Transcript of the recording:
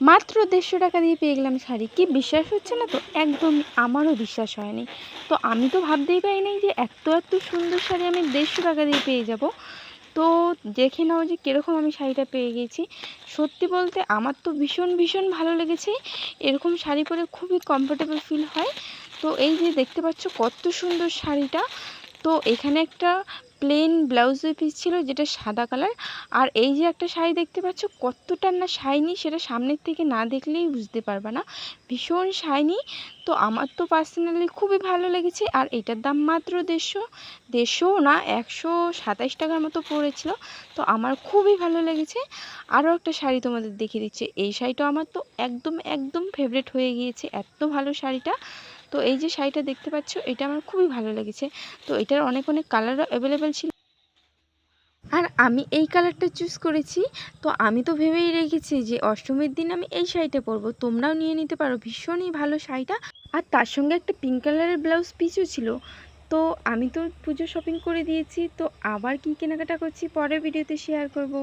মাত্র 150 টাকা দিয়ে পেয়ে গেলাম শাড়ি। কি বিশ্বাস হচ্ছে না তো? একদমই আমারও বিশ্বাস হয়নি। তো আমি তো ভাবতেই পারিনি যে এত এত সুন্দর শাড়ি আমি 150 টাকা দিয়ে পেয়ে যাব। তো দেখে নাও যে কীরকম আমি শাড়িটা পেয়ে গেছি। সত্যি বলতে আমার তো ভীষণ ভীষণ ভালো লেগেছে। এরকম শাড়ি পরে খুবই কমফোর্টেবল ফিল হয়। তো এই যে দেখতে পাচ্ছ কত সুন্দর শাড়িটা। তো এখানে একটা প্লেন ব্লাউজের পিস ছিল যেটা সাদা কালার। আর এই যে একটা শাড়ি দেখতে পাচ্ছ কতটা না শাইনি, সেটা সামনের থেকে না দেখলেই বুঝতে পারবে না, ভীষণ শাইনি। তো আমার তো পার্সোনালি খুবই ভালো লেগেছে। আর এটার দাম মাত্র 150 না 127 টাকার মতো পড়েছিল। তো আমার খুবই ভালো লেগেছে। আরও একটা শাড়ি তোমাদের দেখিয়ে দিচ্ছে। এই শাড়িটা আমার তো একদম একদম ফেভারিট হয়ে গিয়েছে, এত ভালো শাড়িটা। তো এই যে শাড়িটা দেখতে পাচ্ছ এটা আমার খুবই ভালো লেগেছে। তো এটার অনেক অনেক কালারও অ্যাভেলেবেল ছিল, আর আমি এই কালারটা চুজ করেছি। তো আমি তো ভেবেই রেখেছি যে অষ্টমীর দিন আমি এই শাড়িটা পরবো, তোমরাও নিয়ে নিতে পারো, ভীষণই ভালো শাড়িটা। আর তার সঙ্গে একটা পিঙ্ক কালারের ব্লাউজ পিসও ছিল। তো আমি তো পুজো শপিং করে দিয়েছি। তো আবার কি কেনাকাটা করছি পরের ভিডিওতে শেয়ার করব।